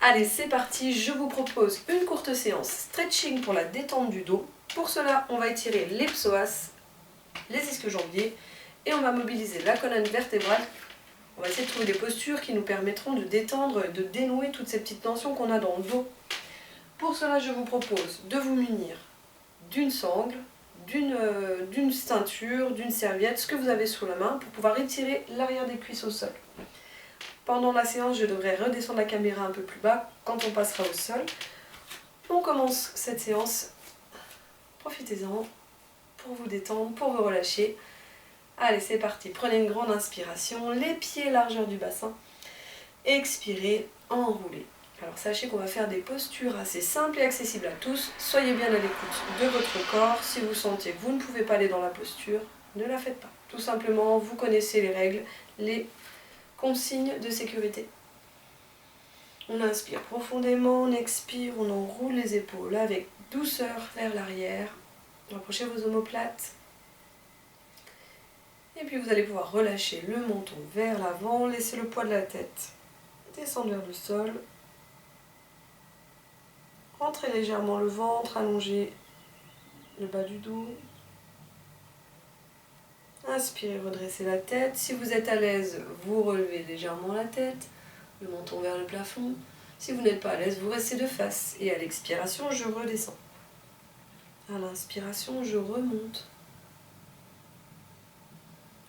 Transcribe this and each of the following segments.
Allez, c'est parti, je vous propose une courte séance stretching pour la détente du dos. Pour cela, on va étirer les psoas, les ischio-jambiers et on va mobiliser la colonne vertébrale. On va essayer de trouver des postures qui nous permettront de détendre et de dénouer toutes ces petites tensions qu'on a dans le dos. Pour cela, je vous propose de vous munir d'une sangle, d'une ceinture, d'une serviette, ce que vous avez sous la main pour pouvoir étirer l'arrière des cuisses au sol. Pendant la séance, je devrais redescendre la caméra un peu plus bas quand on passera au sol. On commence cette séance. Profitez-en pour vous détendre, pour vous relâcher. Allez, c'est parti. Prenez une grande inspiration, les pieds largeur du bassin. Expirez, enroulez. Alors sachez qu'on va faire des postures assez simples et accessibles à tous. Soyez bien à l'écoute de votre corps. Si vous sentez que vous ne pouvez pas aller dans la posture, ne la faites pas. Tout simplement, vous connaissez les règles, les consignes de sécurité. On inspire profondément, on expire, on enroule les épaules avec douceur vers l'arrière. Rapprochez vos omoplates. Et puis vous allez pouvoir relâcher le menton vers l'avant, laisser le poids de la tête descendre vers le sol. Rentrez légèrement le ventre, allongez le bas du dos. Inspirez, redressez la tête. Si vous êtes à l'aise, vous relevez légèrement la tête, le menton vers le plafond. Si vous n'êtes pas à l'aise, vous restez de face. Et à l'expiration, je redescends. À l'inspiration, je remonte.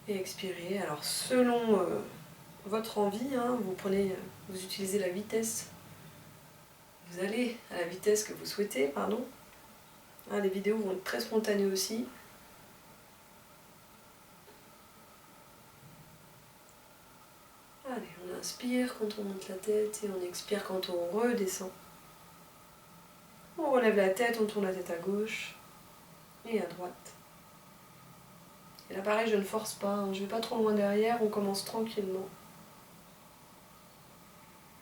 Et expirez. Alors selon votre envie, vous utilisez la vitesse. Vous allez à la vitesse que vous souhaitez, pardon. Les vidéos vont être très spontanées aussi. Allez, on inspire quand on monte la tête et on expire quand on redescend. On relève la tête, on tourne la tête à gauche et à droite. Et là pareil, je ne force pas, je ne vais pas trop loin derrière, on commence tranquillement.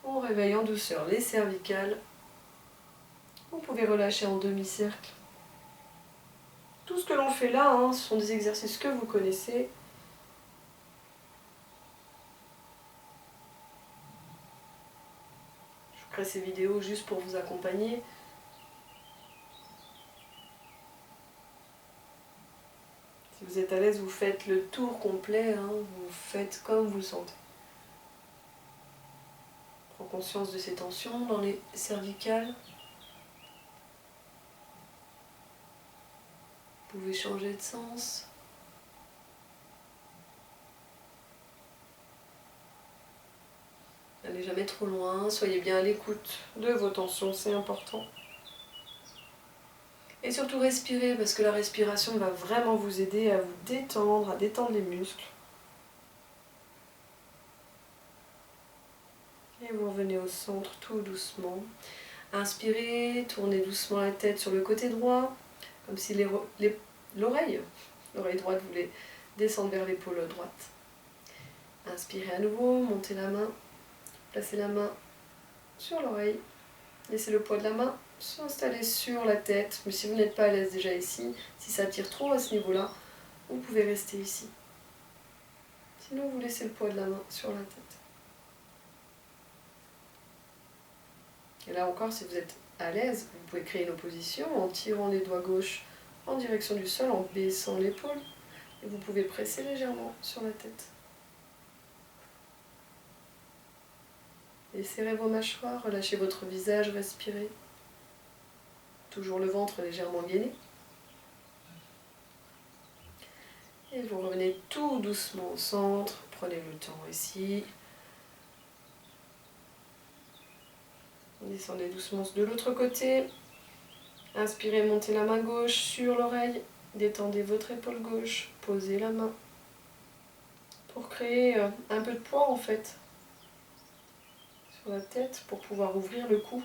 On réveille en douceur les cervicales. Vous pouvez relâcher en demi-cercle. Tout ce que l'on fait là, ce sont des exercices que vous connaissez. Je crée ces vidéos juste pour vous accompagner. Si vous êtes à l'aise, vous faites le tour complet, vous faites comme vous le sentez. Prends conscience de ces tensions dans les cervicales. Vous pouvez changer de sens. N'allez jamais trop loin, soyez bien à l'écoute de vos tensions, c'est important. Et surtout respirez, parce que la respiration va vraiment vous aider à vous détendre, à détendre les muscles. Et vous revenez au centre tout doucement. Inspirez, tournez doucement la tête sur le côté droit, comme si l'oreille droite voulait descendre vers l'épaule droite. Inspirez à nouveau, montez la main, placez la main sur l'oreille, laissez le poids de la main s'installer sur la tête, mais si vous n'êtes pas à l'aise déjà ici, si ça tire trop à ce niveau-là, vous pouvez rester ici. Sinon, vous laissez le poids de la main sur la tête. Et là encore, si vous êtes à l'aise, vous pouvez créer une opposition en tirant les doigts gauche en direction du sol, en baissant l'épaule, et vous pouvez presser légèrement sur la tête. Et serrez vos mâchoires, relâchez votre visage, respirez. Toujours le ventre légèrement gainé. Et vous revenez tout doucement au centre. Prenez le temps ici. Descendez doucement de l'autre côté. Inspirez, montez la main gauche sur l'oreille. Détendez votre épaule gauche. Posez la main. Pour créer un peu de poids en fait. Sur la tête pour pouvoir ouvrir le cou.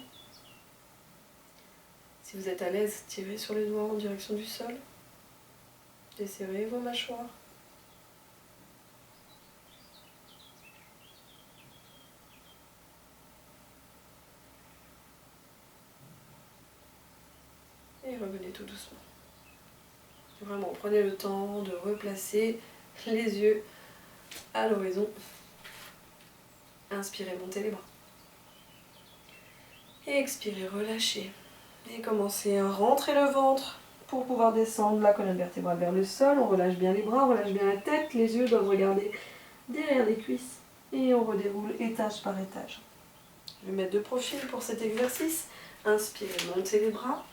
Si vous êtes à l'aise, tirez sur les doigts en direction du sol. Desserrez vos mâchoires. Et revenez tout doucement. Vraiment, prenez le temps de replacer les yeux à l'horizon. Inspirez, montez les bras. Et expirez, relâchez. Et commencez à rentrer le ventre pour pouvoir descendre la colonne vertébrale vers le sol. On relâche bien les bras, on relâche bien la tête. Les yeux doivent regarder derrière les cuisses. Et on redéroule étage par étage. Je vais mettre de profil pour cet exercice. Inspirez, montez les bras.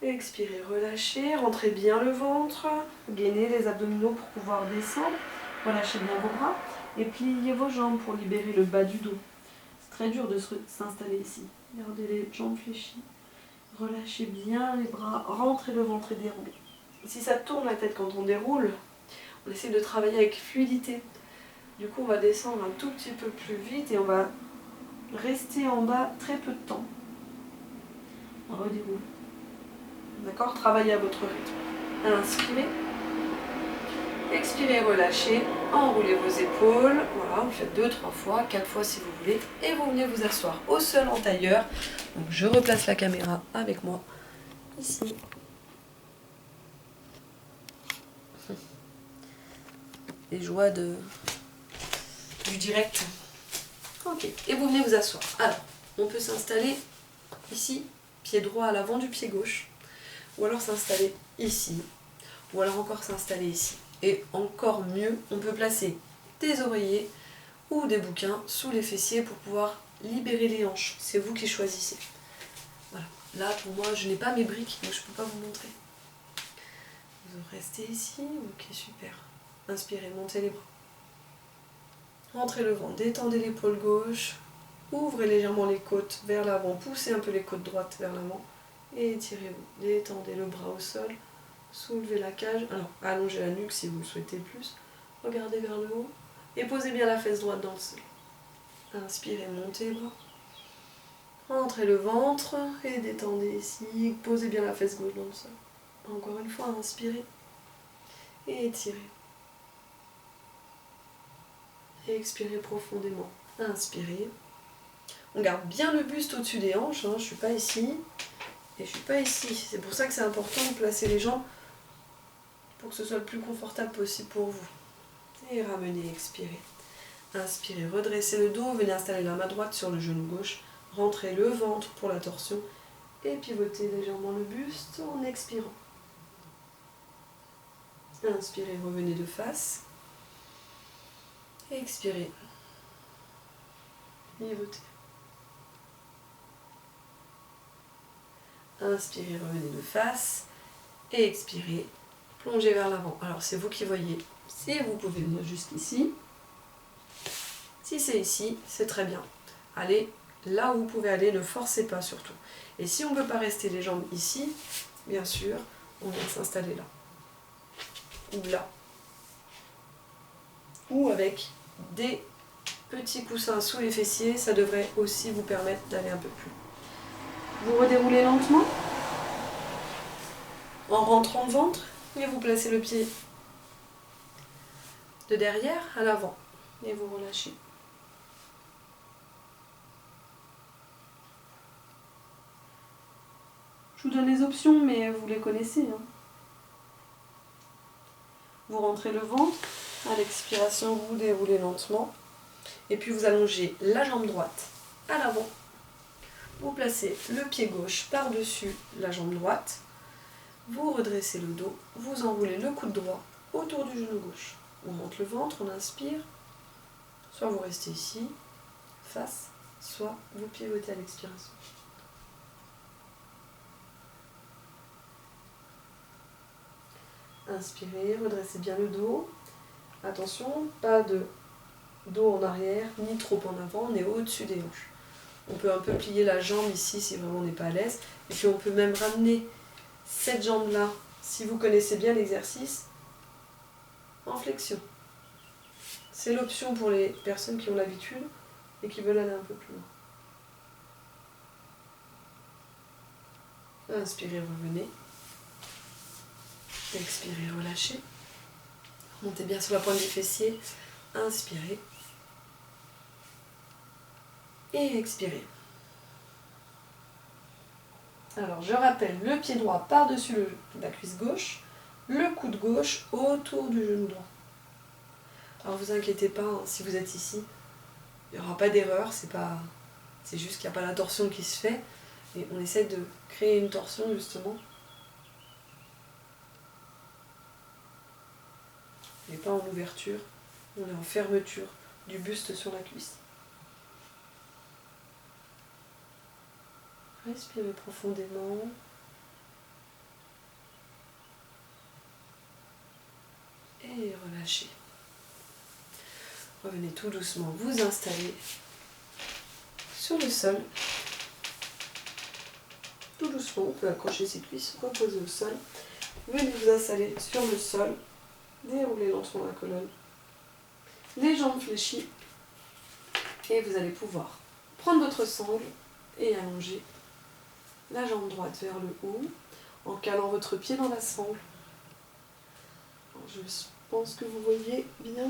Expirez, relâchez. Rentrez bien le ventre. Gainez les abdominaux pour pouvoir descendre. Relâchez bien vos bras. Et pliez vos jambes pour libérer le bas du dos. C'est très dur de s'installer ici. Gardez les jambes fléchies. Relâchez bien les bras. Rentrez le ventre et déroulez. Si ça tourne la tête quand on déroule, on essaie de travailler avec fluidité. Du coup, on va descendre un tout petit peu plus vite et on va rester en bas très peu de temps. On redéroule. D'accord? Travaillez à votre rythme. Inspirez. Expirez, relâchez. Enroulez vos épaules. Voilà, vous faites 2-3 fois, 4 fois si vous voulez. Et vous venez vous asseoir au sol en tailleur. Donc je replace la caméra avec moi. Ici. Les joies du direct. Ok, et vous venez vous asseoir. Alors, on peut s'installer ici, pied droit à l'avant du pied gauche, ou alors s'installer ici, ou alors encore s'installer ici. Et encore mieux, on peut placer des oreillers ou des bouquins sous les fessiers pour pouvoir libérer les hanches. C'est vous qui choisissez. Voilà. Là, pour moi, je n'ai pas mes briques, donc je ne peux pas vous montrer. Vous restez ici, ok, super. Inspirez, montez les bras. Rentrez le ventre, détendez l'épaule gauche, ouvrez légèrement les côtes vers l'avant, poussez un peu les côtes droites vers l'avant et étirez-vous. Détendez le bras au sol, soulevez la cage, alors allongez la nuque si vous le souhaitez plus, regardez vers le haut et posez bien la fesse droite dans le sol. Inspirez, montez les bras. Rentrez le ventre et détendez ici, posez bien la fesse gauche dans le sol. Encore une fois, inspirez et étirez. Et expirez profondément. Inspirez. On garde bien le buste au-dessus des hanches. Je ne suis pas ici et je ne suis pas ici. C'est pour ça que c'est important de placer les jambes pour que ce soit le plus confortable possible pour vous. Et ramenez, expirez. Inspirez, redressez le dos. Venez installer la main droite sur le genou gauche. Rentrez le ventre pour la torsion. Et pivotez légèrement le buste en expirant. Inspirez, revenez de face. Expirez. Pivotez. Inspirez, revenez de face. Et expirez. Plongez vers l'avant. Alors c'est vous qui voyez. Si vous pouvez venir jusqu'ici. Si c'est ici, c'est très bien. Allez là où vous pouvez aller, ne forcez pas surtout. Et si on ne peut pas rester les jambes ici, bien sûr, on vient s'installer là. Ou là. Ou avec des petits coussins sous les fessiers, ça devrait aussi vous permettre d'aller un peu plus. Vous redéroulez lentement en rentrant le ventre et vous placez le pied de derrière à l'avant et vous relâchez. Je vous donne les options, mais vous les connaissez. Vous rentrez le ventre, à l'expiration vous déroulez lentement et puis vous allongez la jambe droite à l'avant. Vous placez le pied gauche par-dessus la jambe droite, vous redressez le dos, vous enroulez le coude droit autour du genou gauche. On monte le ventre, on inspire, soit vous restez ici, face, soit vous pivotez à l'expiration. Inspirez, redressez bien le dos. Attention, pas de dos en arrière, ni trop en avant, on est au-dessus des hanches. On peut un peu plier la jambe ici si vraiment on n'est pas à l'aise. Et puis on peut même ramener cette jambe-là, si vous connaissez bien l'exercice, en flexion. C'est l'option pour les personnes qui ont l'habitude et qui veulent aller un peu plus loin. Inspirez, revenez. Expirez, relâchez. Montez bien sur la pointe du fessier. Inspirez. Et expirez. Alors je rappelle, le pied droit par-dessus la cuisse gauche, le coude gauche autour du genou droit. Alors vous inquiétez pas, si vous êtes ici, il n'y aura pas d'erreur, c'est pas C'est juste qu'il n'y a pas la torsion qui se fait. Et on essaie de créer une torsion justement. On n'est pas en ouverture, on est en fermeture du buste sur la cuisse. Respirez profondément. Et relâchez. Revenez tout doucement vous installer sur le sol. Tout doucement, on peut accrocher ses cuisses, reposer au sol. Venez vous installer sur le sol. Déroulez lentement la colonne. Les jambes fléchies. Et vous allez pouvoir prendre votre sangle et allonger la jambe droite vers le haut en calant votre pied dans la sangle. Alors, je pense que vous voyez bien.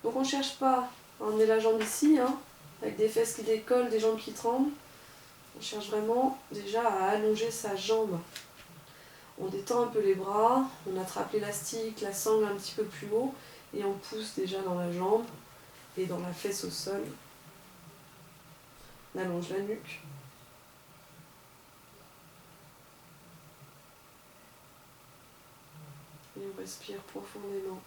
Donc on ne cherche pas à emmener la jambe ici, hein, avec des fesses qui décollent, des jambes qui tremblent. On cherche vraiment déjà à allonger sa jambe. On détend un peu les bras, on attrape l'élastique, la sangle un petit peu plus haut et on pousse déjà dans la jambe et dans la fesse au sol. On allonge la nuque. Et on respire profondément.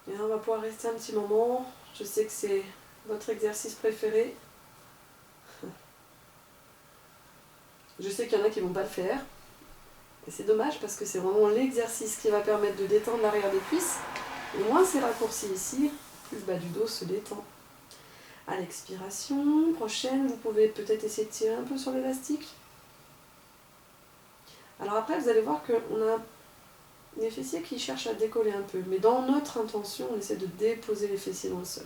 Et là, on va pouvoir rester un petit moment. Je sais que c'est votre exercice préféré. Je sais qu'il y en a qui ne vont pas le faire. Et c'est dommage parce que c'est vraiment l'exercice qui va permettre de détendre l'arrière des cuisses. Et moins c'est raccourci ici, plus le bas du dos se détend. À l'expiration prochaine, vous pouvez peut-être essayer de tirer un peu sur l'élastique. Alors après, vous allez voir qu'on a les fessiers qui cherchent à décoller un peu. Mais dans notre intention, on essaie de déposer les fessiers dans le sol.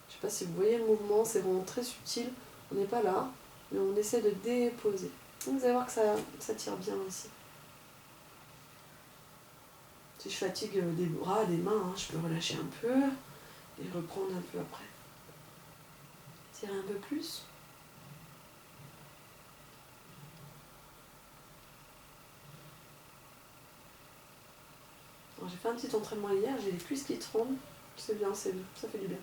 Je ne sais pas si vous voyez le mouvement, c'est vraiment très subtil. On n'est pas là, mais on essaie de déposer. Donc vous allez voir que ça tire bien aussi. Si je fatigue des bras, des mains, hein, je peux relâcher un peu et reprendre un peu après. Tirer un peu plus. J'ai fait un petit entraînement hier, j'ai les cuisses qui tremblent. C'est bien, ça fait du bien.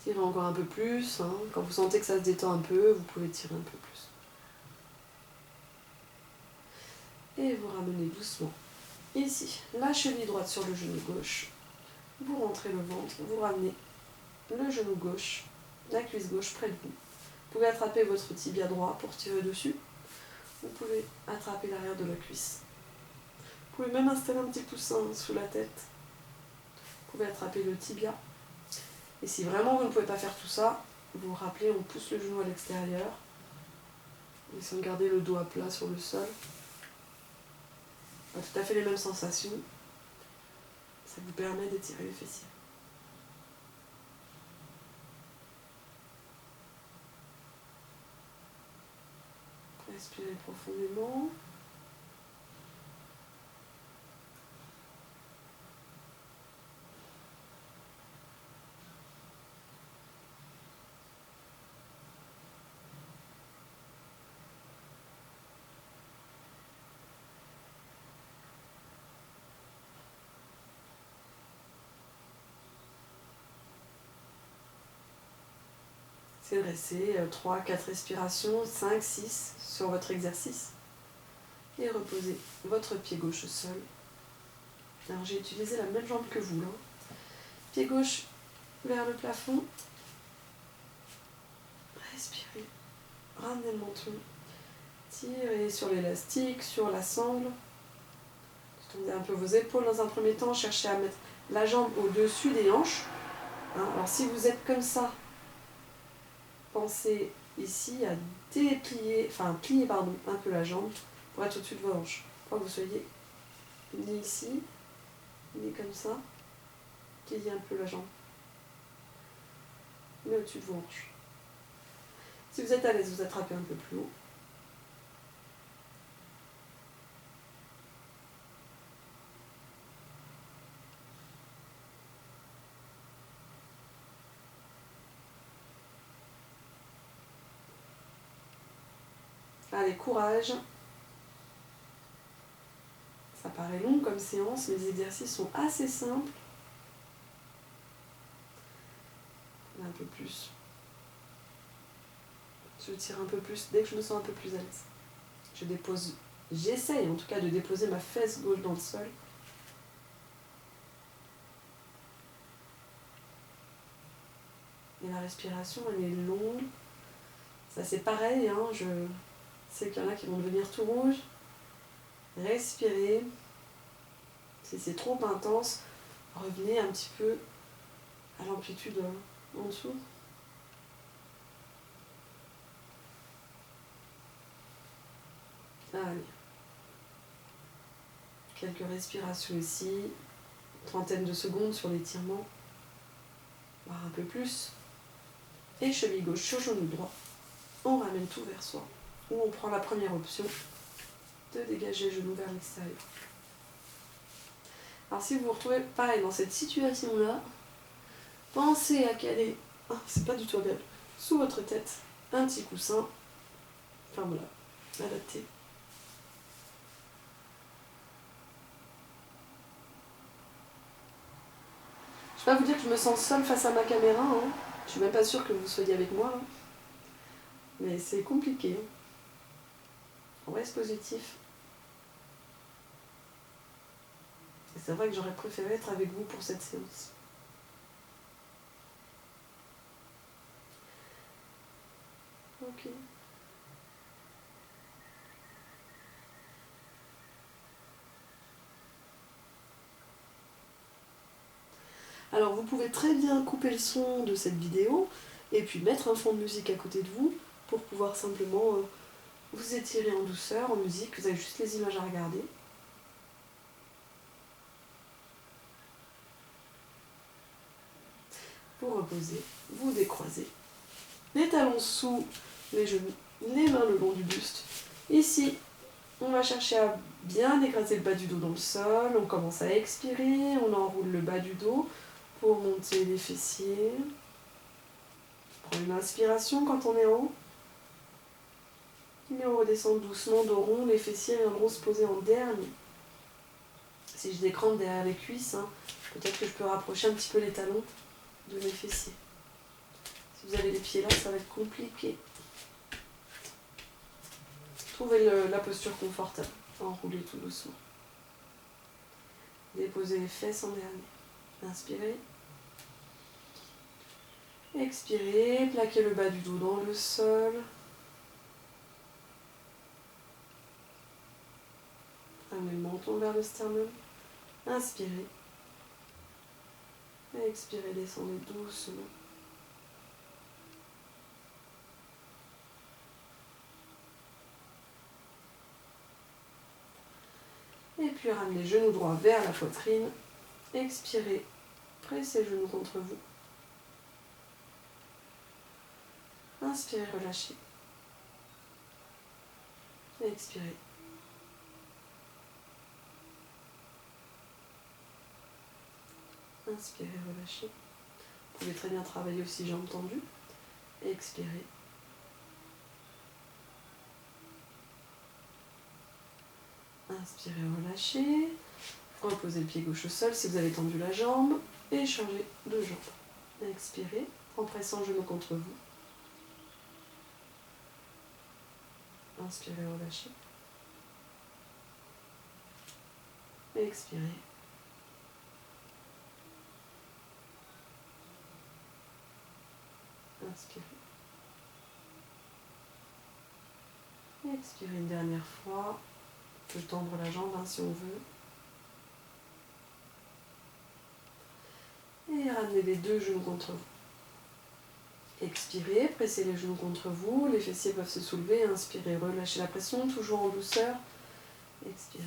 Tirez encore un peu plus. Hein. Quand vous sentez que ça se détend un peu, vous pouvez tirer un peu plus. Et vous ramenez doucement. Ici, la cheville droite sur le genou gauche. Vous rentrez le ventre, vous ramenez le genou gauche, la cuisse gauche près de vous. Vous pouvez attraper votre tibia droit pour tirer dessus. Vous pouvez attraper l'arrière de la cuisse. Vous pouvez même installer un petit coussin sous la tête. Vous pouvez attraper le tibia. Et si vraiment vous ne pouvez pas faire tout ça, vous vous rappelez, on pousse le genou à l'extérieur. Essayons de garder le dos à plat sur le sol. Pas tout à fait les mêmes sensations. Ça vous permet d'étirer les fessiers. Respirez profondément. C'est de rester 3, 4 respirations, 5, 6 sur votre exercice. Et reposez votre pied gauche au sol. Alors j'ai utilisé la même jambe que vous. Là. Pied gauche vers le plafond. Respirez. Ramenez le menton. Tirez sur l'élastique, sur la sangle. Tendez un peu vos épaules dans un premier temps. Cherchez à mettre la jambe au-dessus des hanches. Hein, alors si vous êtes comme ça, pensez ici à plier un peu la jambe pour être au-dessus de vos hanches. Pour que vous soyez ni ici, ni comme ça, pliez un peu la jambe. Mais au-dessus de vos hanches. Si vous êtes à l'aise, vous attrapez un peu plus haut. Allez, courage. Ça paraît long comme séance, mais les exercices sont assez simples. Un peu plus. Je tire un peu plus dès que je me sens un peu plus à l'aise. Je dépose, j'essaye en tout cas de déposer ma fesse gauche dans le sol. Et la respiration, elle est longue. Ça c'est pareil, hein, je sais qu'il y en a qui vont devenir tout rouge. Respirez. Si c'est trop intense, revenez un petit peu à l'amplitude en dessous. Allez. Quelques respirations ici. Trentaine de secondes sur l'étirement. Voire un peu plus. Et cheville gauche sur genou droit. On ramène tout vers soi. Ou on prend la première option de dégager le genou vers l'extérieur. Alors si vous vous retrouvez pareil dans cette situation-là, pensez à caler, c'est pas du tout agréable, sous votre tête, un petit coussin. Enfin voilà, adapté. Je vais pas vous dire que je me sens seule face à ma caméra, hein. Je suis même pas sûre que vous soyez avec moi, hein. Mais c'est compliqué. On reste positif. Et c'est vrai que j'aurais préféré être avec vous pour cette séance. Ok. Alors vous pouvez très bien couper le son de cette vidéo et puis mettre un fond de musique à côté de vous pour pouvoir simplement vous étirer en douceur, en musique. Vous avez juste les images à regarder. Vous reposez, vous décroisez. Les talons sous les genoux, les mains le long du buste. Ici, on va chercher à bien écraser le bas du dos dans le sol. On commence à expirer, on enroule le bas du dos pour monter les fessiers. On prend une inspiration quand on est en haut. Et on redescend doucement dos rond, les fessiers viendront se poser en dernier. Si je décrampe derrière les cuisses, hein, peut-être que je peux rapprocher un petit peu les talons de mes fessiers. Si vous avez les pieds là, ça va être compliqué. Trouvez la posture confortable. Enroulez tout doucement. Déposez les fesses en dernier. Inspirez. Expirez. Plaquez le bas du dos dans le sol. Amenez le menton vers le sternum. Inspirez. Expirez, descendez doucement. Et puis ramenez les genoux droits vers la poitrine. Expirez. Pressez les genoux contre vous. Inspirez, relâchez. Expirez. Inspirez, relâchez. Vous pouvez très bien travailler aussi jambes tendues. Expirez. Inspirez, relâchez. Reposez le pied gauche au sol si vous avez tendu la jambe. Et changez de jambe. Expirez en pressant le genou contre vous. Inspirez, relâchez. Expirez. Inspirez. Expirez une dernière fois. On peut tendre la jambe si on veut. Et ramenez les deux genoux contre vous. Expirez, pressez les genoux contre vous, les fessiers peuvent se soulever, inspirez, relâchez la pression, toujours en douceur. Expirez.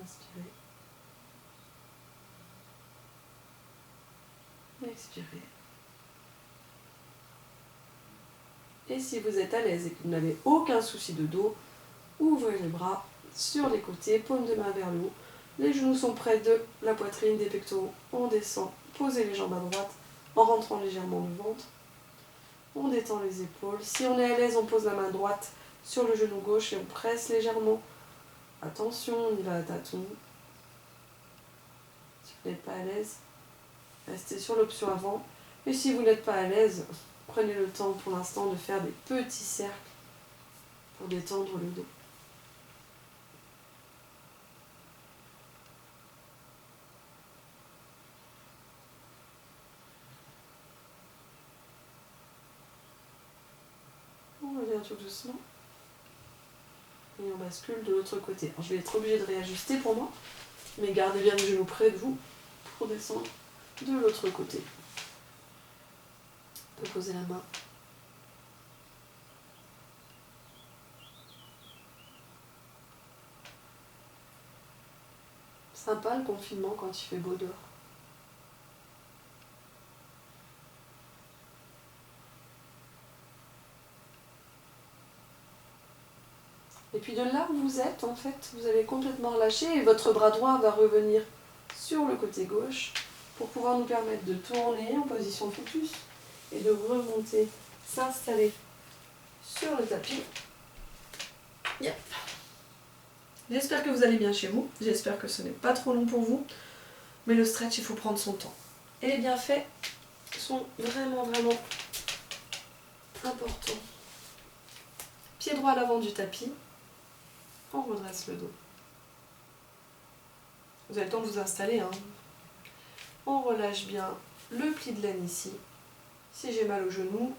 Inspirez. Expirez. Et si vous êtes à l'aise et que vous n'avez aucun souci de dos, ouvrez les bras sur les côtés, paume de main vers le haut. Les genoux sont près de la poitrine, des pectoraux. On descend, posez les jambes à droite en rentrant légèrement le ventre. On détend les épaules. Si on est à l'aise, on pose la main droite sur le genou gauche et on presse légèrement. Attention, on y va à tâtons. Si vous n'êtes pas à l'aise, restez sur l'option avant. Et si vous n'êtes pas à l'aise, prenez le temps pour l'instant de faire des petits cercles pour détendre le dos. On revient tout doucement. Et on bascule de l'autre côté. Alors, je vais être obligée de réajuster pour moi, mais gardez bien le genou près de vous pour descendre de l'autre côté. On peut poser la main. Sympa le confinement quand il fait beau dehors. Et puis de là où vous êtes, en fait, vous allez complètement relâcher et votre bras droit va revenir sur le côté gauche pour pouvoir nous permettre de tourner en position focus et de remonter, s'installer sur le tapis. Yep. J'espère que vous allez bien chez vous, j'espère que ce n'est pas trop long pour vous, mais le stretch, il faut prendre son temps. Et les bienfaits sont vraiment importants. Pied droit à l'avant du tapis, on redresse le dos. Vous avez le temps de vous installer, hein. On relâche bien le pli de laine ici. Si j'ai mal au genou,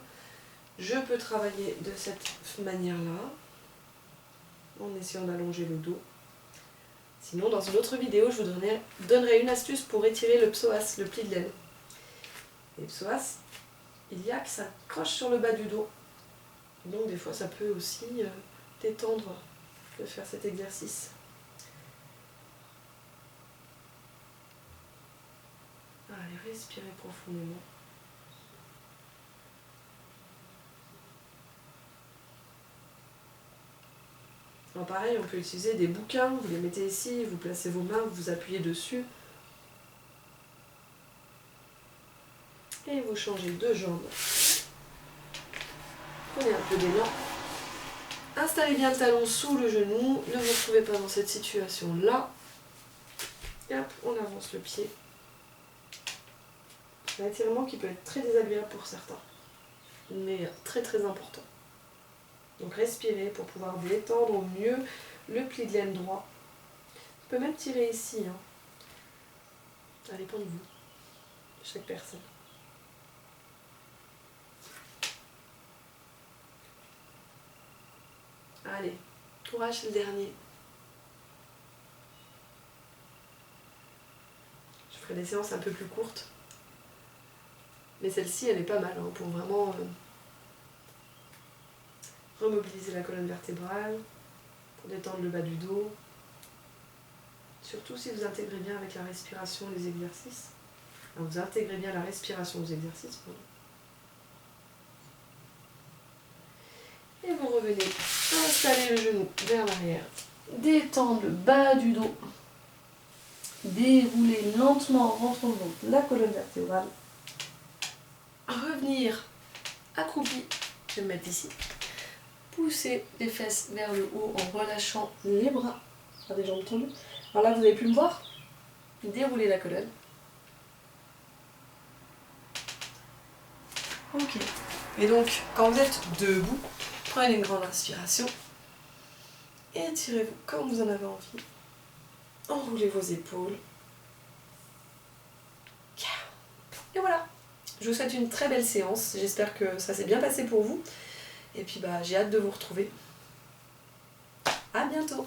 je peux travailler de cette manière-là, en essayant d'allonger le dos. Sinon, dans une autre vidéo, je vous donnerai une astuce pour étirer le psoas, le pli de laine. Et le psoas, il y a que ça croche sur le bas du dos. Donc des fois, ça peut aussi détendre de faire cet exercice. Allez, respirez profondément. Alors pareil, on peut utiliser des bouquins, vous les mettez ici, vous placez vos mains, vous appuyez dessus. Et vous changez de jambe. Prenez un peu d'élan. Installez bien le talon sous le genou, ne vous retrouvez pas dans cette situation-là. Et hop, on avance le pied. Un étirement qui peut être très désagréable pour certains, mais très important. Donc respirez pour pouvoir détendre au mieux le pli de laine droit. Vous pouvez même tirer ici, hein. Ça dépend de vous, de chaque personne. Allez, courage, c'est le dernier. Je ferai des séances un peu plus courtes. Mais celle-ci, elle est pas mal, hein, pour vraiment remobiliser la colonne vertébrale, pour détendre le bas du dos. Surtout si vous intégrez bien avec la respiration les exercices. Alors, vous intégrez bien la respiration aux exercices. Pardon. Et vous revenez installer le genou vers l'arrière. Détendre le bas du dos. Dérouler lentement en rentrant dans la colonne vertébrale. Revenir accroupi. Je vais me mettre ici. Pousser les fesses vers le haut en relâchant les bras. Faire des jambes tendues. Alors là, vous avez pu me voir. Dérouler la colonne. Ok. Et donc, quand vous êtes debout, prenez une grande inspiration. Et étirez-vous comme vous en avez envie. Enroulez vos épaules. Et voilà. Je vous souhaite une très belle séance. J'espère que ça s'est bien passé pour vous. Et puis j'ai hâte de vous retrouver. À bientôt.